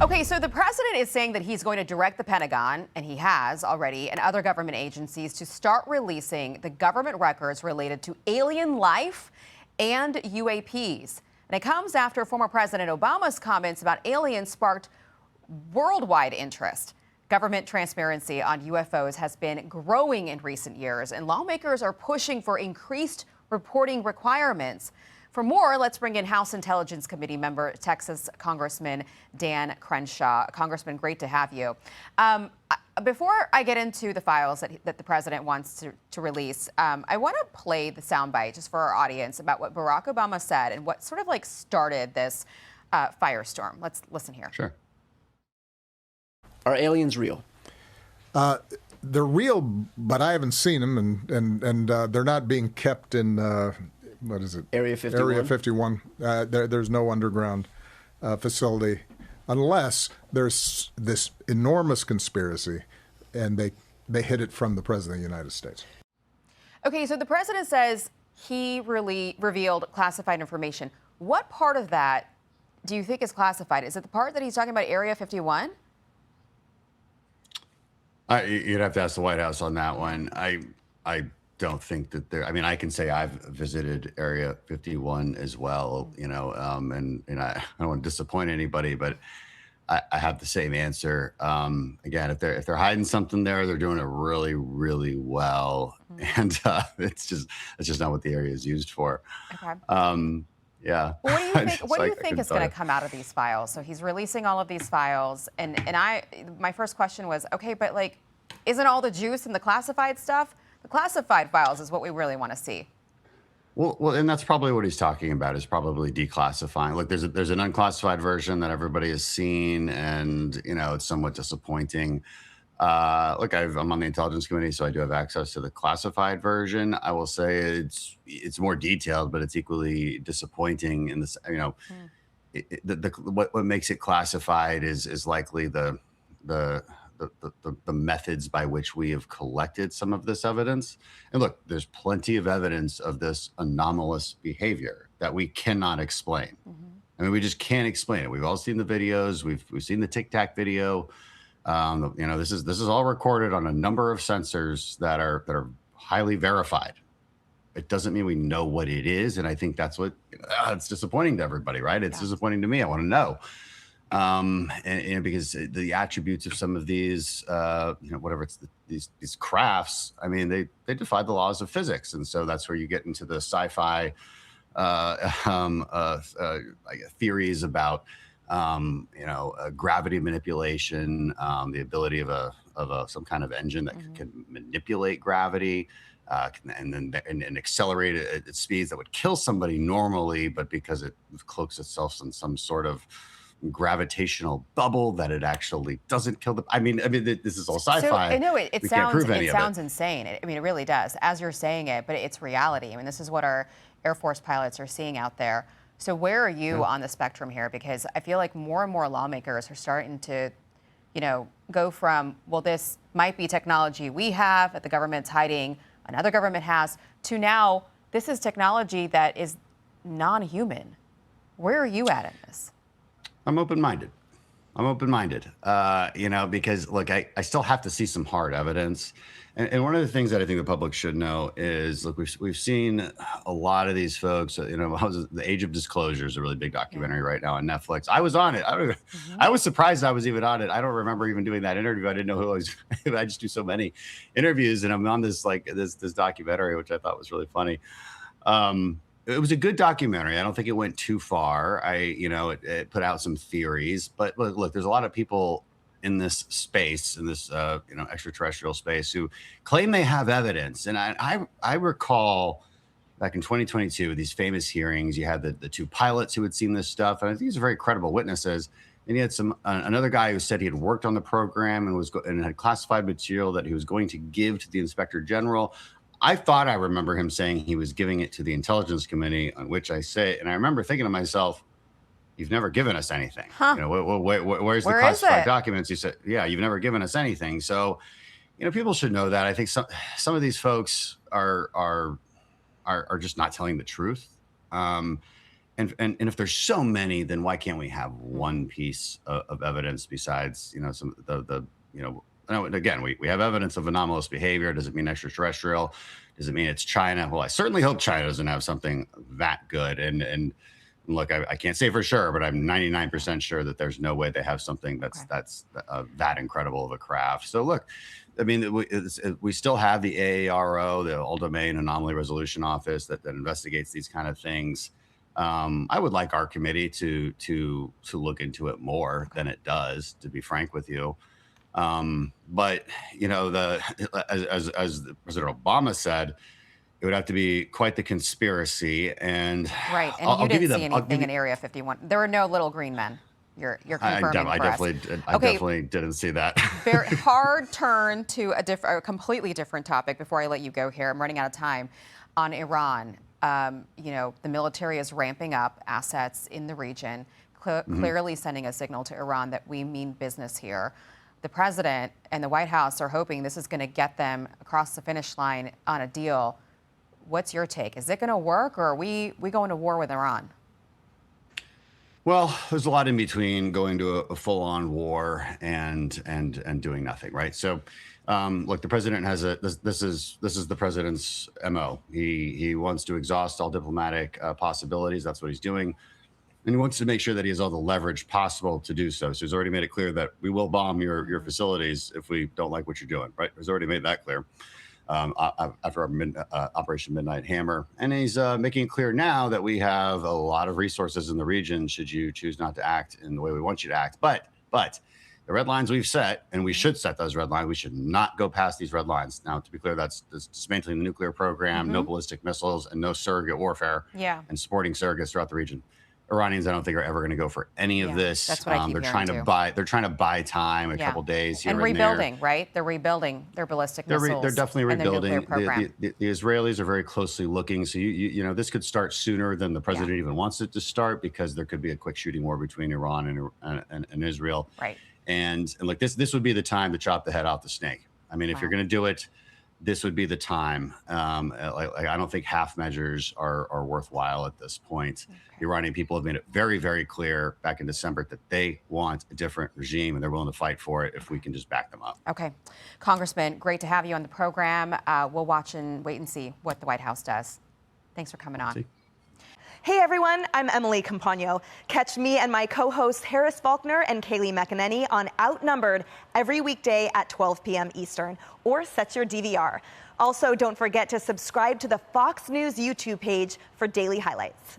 Okay, so the president is saying that he's going to direct the Pentagon, and he has already, and other government agencies to start releasing the government records related to alien life and UAPs. And it comes after former President Obama's comments about aliens sparked worldwide interest. Government transparency on UFOs has been growing in recent years, and lawmakers are pushing for increased reporting requirements. For more, let's bring in House Intelligence Committee member, Texas Congressman Dan Crenshaw. Congressman, great to have you. Before I get into the files that the president wants to release, I want to play the soundbite just for our audience about what Barack Obama said and what sort of like started this firestorm. Let's listen here. Sure. Are aliens real? They're real, but I haven't seen them, and they're not being kept in what is it? Area 51. Area 51. There's no underground facility, unless there's this enormous conspiracy, and they hid it from the president of the United States. Okay, so the president says he really revealed classified information. What part of that do you think is classified? Is it the part that he's talking about Area 51? You'd have to ask the White House on that one. I don't think that there. I mean, I can say I've visited Area 51 as well, and I don't want to disappoint anybody, but I have the same answer. Again, if they're hiding something there, they're doing it really, really well, and it's just not what the area is used for. Okay. Yeah. Well, what do you think is going to come out of these files? So he's releasing all of these files, and my first question was, okay, but like, isn't all the juice in the classified stuff? The classified files is what we really want to see. Well, and that's probably what he's talking about, is probably declassifying. Look, there's an unclassified version that everybody has seen, and it's somewhat disappointing. Look, I'm on the Intelligence Committee, so I do have access to the classified version. I will say it's more detailed, but it's equally disappointing in this. What makes it classified is likely the methods by which we have collected some of this evidence. And look, there's plenty of evidence of this anomalous behavior that we cannot explain. I mean, we just can't explain it. We've all seen the videos. We've seen the Tic Tac video. This is all recorded on a number of sensors that are highly verified. It doesn't mean we know what it is, and I think that's what it's disappointing to everybody, right? It's disappointing to me. I want to know, because the attributes of some of these, whatever it's these crafts. I mean, they defy the laws of physics, and so that's where you get into the sci-fi theories about. Gravity manipulation, the ability of some kind of engine that can manipulate gravity, and accelerate it at speeds that would kill somebody normally, but because it cloaks itself in some sort of gravitational bubble, that it actually doesn't kill them. I mean, this is all sci-fi. So, I know it sounds it. insane. It really does, as you're saying it, but it's reality. I mean, this is what our Air Force pilots are seeing out there. So where are you on the spectrum here? Because I feel like more and more lawmakers are starting to, go from, well, this might be technology we have that the government's hiding, another government has, to now this is technology that is non-human. Where are you at in this? I'm open-minded. Because look, I still have to see some hard evidence. And one of the things that I think the public should know is, look, we've seen a lot of these folks. The Age of Disclosure is a really big documentary right now on Netflix. I was on it. I was surprised I was even on it. I don't remember even doing that interview. I didn't know who I was. I just do so many interviews, and I'm on this documentary, which I thought was really funny. It was a good documentary. I don't think it went too far. It put out some theories, but look, there's a lot of people in this space, in this extraterrestrial space, who claim they have evidence. And I recall back in 2022, these famous hearings, you had the two pilots who had seen this stuff, and I think these are very credible witnesses. And you had another guy who said he had worked on the program and had classified material that he was going to give to the Inspector General. I thought I remember him saying he was giving it to the Intelligence Committee, on which I say, and I remember thinking to myself, you've never given us anything. Where's the classified documents? You said, yeah, you've never given us anything. So, people should know that. I think some of these folks are just not telling the truth. And if there's so many, then why can't we have one piece of evidence besides, some the again, we have evidence of anomalous behavior. Does it mean extraterrestrial? Does it mean it's China? Well, I certainly hope China doesn't have something that good. And look, I can't say for sure, but I'm 99% sure that there's no way they have something that's that incredible of a craft. So look, I mean, we still have the AARO, the All Domain Anomaly Resolution Office that investigates these kind of things. I would like our committee to look into it more than it does, to be frank with you. But as President Obama said, it would have to be quite the conspiracy. And right, and you didn't see anything in Area 51. There were no little green men. You're confirming I definitely didn't see that. Very hard turn to a completely different topic before I let you go here. I'm running out of time. On Iran, the military is ramping up assets in the region, clearly sending a signal to Iran that we mean business here. The president and the White House are hoping this is going to get them across the finish line on a deal. What's your take? Is it going to work, or are we going to war with Iran? Well, there's a lot in between going to a full-on war and doing nothing, right? So, look, the president has this is the president's MO. He wants to exhaust all diplomatic possibilities. That's what he's doing, and he wants to make sure that he has all the leverage possible to do so. So he's already made it clear that we will bomb your facilities if we don't like what you're doing, right? He's already made that clear. After our Operation Midnight Hammer. And he's making it clear now that we have a lot of resources in the region should you choose not to act in the way we want you to act. But the red lines we've set, and we should set those red lines, we should not go past these red lines. Now, to be clear, that's dismantling the nuclear program, no ballistic missiles, and no surrogate warfare, and supporting surrogates throughout the region. Iranians, I don't think, are ever going to go for any of this. That's what I keep they're trying to buy time, a couple days here and rebuilding, there. Right? They're rebuilding their ballistic missiles. They're definitely rebuilding. The The Israelis are very closely looking. So this could start sooner than the president even wants it to start, because there could be a quick shooting war between Iran and Israel. Right. And look, this would be the time to chop the head off the snake. I mean, if you're going to do it, this would be the time. I don't think half measures are worthwhile at this point. Okay. The Iranian people have made it very, very clear back in December that they want a different regime, and they're willing to fight for it if we can just back them up. Okay. Congressman, great to have you on the program. We'll watch and wait and see what the White House does. Thanks for coming on. Hey everyone, I'm Emily Campagno. Catch me and my co-hosts Harris Faulkner and Kaylee McEnany on Outnumbered every weekday at 12 p.m. Eastern, or set your DVR. Also, don't forget to subscribe to the Fox News YouTube page for daily highlights.